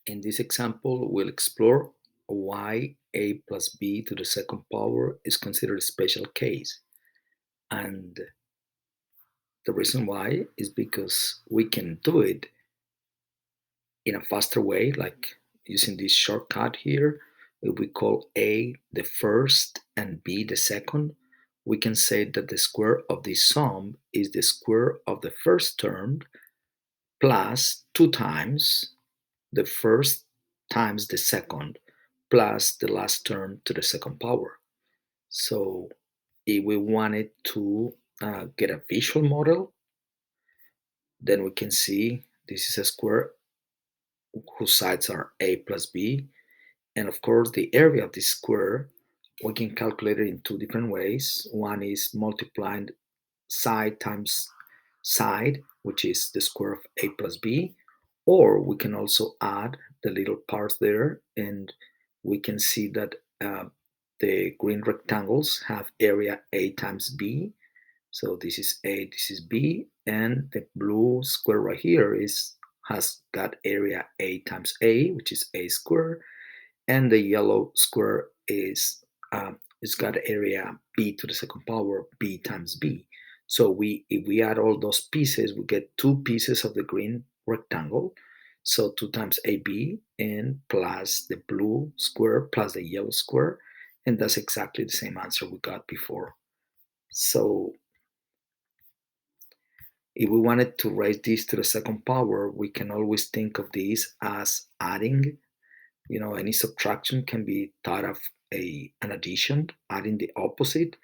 In this example, we'll explore why a plus b to the second power is considered a special case. And the reason why is because we can do it in a faster way, like using this shortcut here. If we call a the first and b the second, we can say that the square of this sum is the square of the first term plus 2 times the first times the second plus the last term to the second power. So if we wanted to get a visual model, then we can see this is a square whose sides are a plus b. And of course, the area of this square, we can calculate it in two different ways. One is multiplying side times side, which is the square of a plus b, or we can also add the little parts there, and we can see that the green rectangles have area a times b. So this is a, this is b, and the blue square right here is has got area a times a, which is a square, and the yellow square is it's got area b to the second power b times b. So if we add all those pieces, we get two pieces of the green rectangle. So 2 times ab and plus the blue square plus the yellow square, and that's exactly the same answer we got before. So if we wanted to raise this to the second power, we can always think of this as adding. Any subtraction can be thought of an addition, adding the opposite.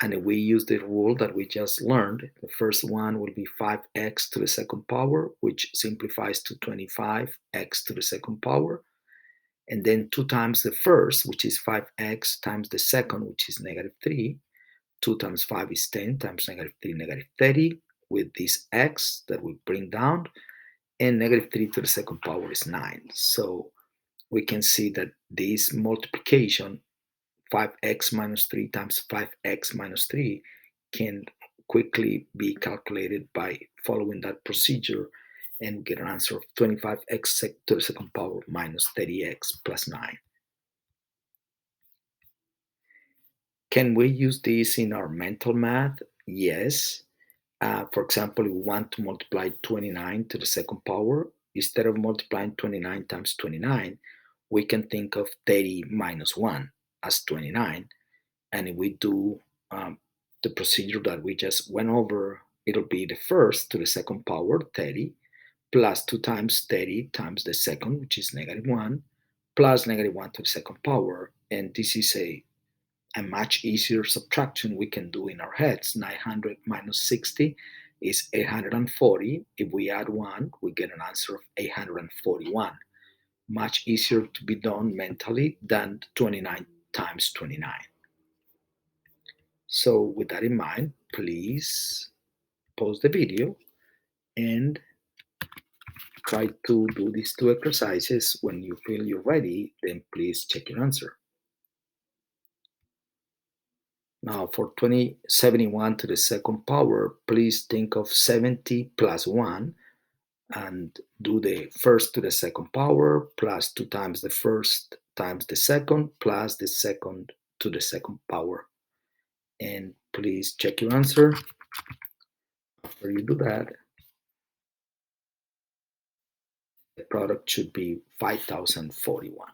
And if we use the rule that we just learned, the first one will be 5x to the second power, which simplifies to 25x to the second power. And then 2 times the first, which is 5x, times the second, which is negative 3. 2 times 5 is 10, times negative 3, negative 30, with this x that we bring down. And negative 3 to the second power is 9. So we can see that this multiplication, 5x minus 3 times 5x minus 3, can quickly be calculated by following that procedure and get an answer of 25x to the second power minus 30x plus 9. Can we use this in our mental math? Yes. For example, if we want to multiply 29 to the second power, instead of multiplying 29 times 29, we can think of 30 minus 1 as 29. And if we do the procedure that we just went over, it'll be the first to the second power, 30, plus 2 times 30 times the second, which is negative 1, plus negative 1 to the second power. And this is a much easier subtraction we can do in our heads. 900 minus 60 is 840. If we add 1, we get an answer of 841. Much easier to be done mentally than 29 times 29. So with that in mind, please pause the video and try to do these two exercises. When you feel you're ready, then please check your answer. Now for 2071 to the second power, please think of 70 plus 1 and do the first to the second power plus 2 times the first times the second plus the second to the second power. And please check your answer. After you do that, the product should be 5041.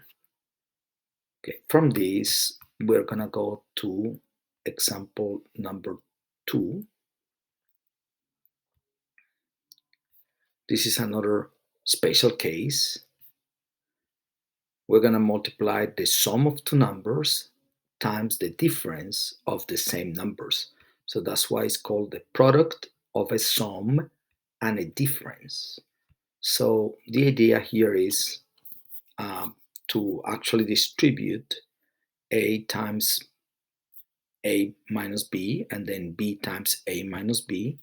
Okay, from this, we're gonna go to example number 2. This is another special case. We're gonna multiply the sum of two numbers times the difference of the same numbers. So that's why it's called the product of a sum and a difference. So the idea here is to actually distribute a times a minus b and then b times a minus b.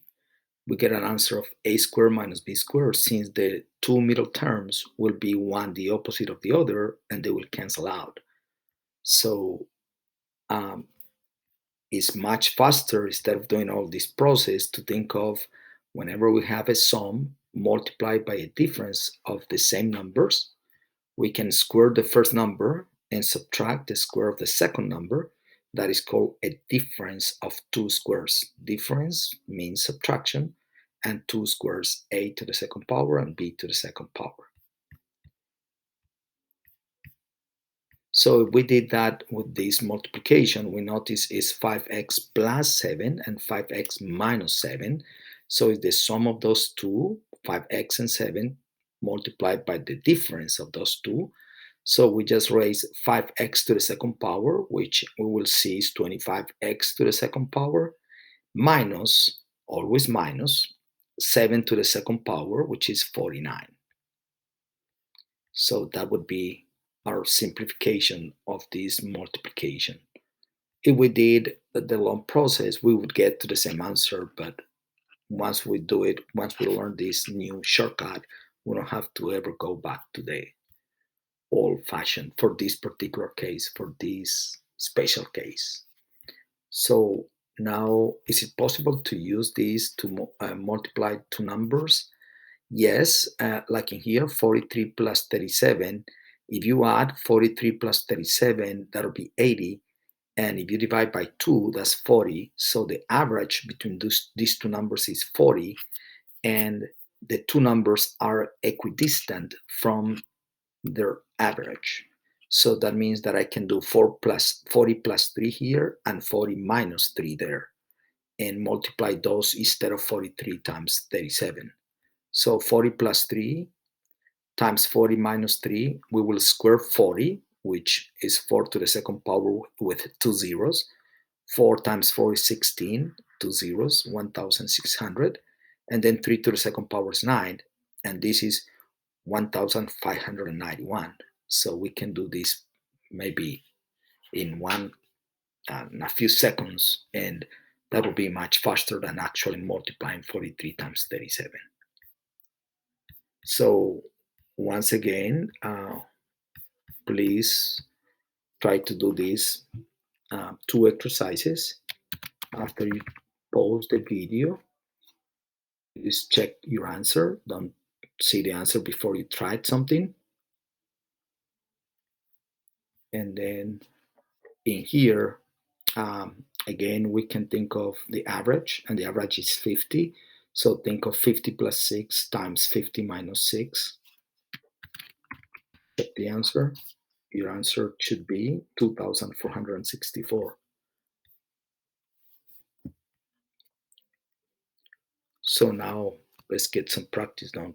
We get an answer of a squared minus b squared, since the two middle terms will be one the opposite of the other and they will cancel out. So it's much faster, instead of doing all this process, to think of whenever we have a sum multiplied by a difference of the same numbers, We can square the first number and subtract the square of the second number. That is called a difference of two squares. Difference means subtraction, and two squares, a to the second power and b to the second power. So if we did that with this multiplication, we notice is 5x plus 7 and 5x minus 7. So it's the sum of those two, 5x and 7, multiplied by the difference of those two. So we just raise 5x to the second power, which we will see is 25x to the second power, minus, always minus, 7 to the second power, which is 49. So that would be our simplification of this multiplication. If we did the long process, we would get to the same answer, but once we do it, once we learn this new shortcut, we don't have to ever go back to the old fashioned for this particular case, for this special case. So now, is it possible to use this to multiply two numbers? Yes, like in here, 43 plus 37. If you add 43 plus 37, that'll be 80. And if you divide by 2, that's 40. So the average between these two numbers is 40. And the two numbers are equidistant from their average. So that means that I can do 40 plus 3 here and 40 minus 3 there and multiply those instead of 43 times 37. So 40 plus 3 times 40 minus 3, we will square 40, which is 4 to the second power with two zeros. 4 times 4 is 16, two zeros, 1,600. And then 3 to the second power is 9, and this is 1,591. So we can do this maybe in in a few seconds, and that will be much faster than actually multiplying 43 times 37. So once again, please try to do these two exercises. After you pause the video, just check your answer. Don't see the answer before you tried something. And then in here, again, we can think of the average, and the average is 50. So think of 50 plus 6 times 50 minus 6. Check the answer. Your answer should be 2,464. So now let's get some practice done.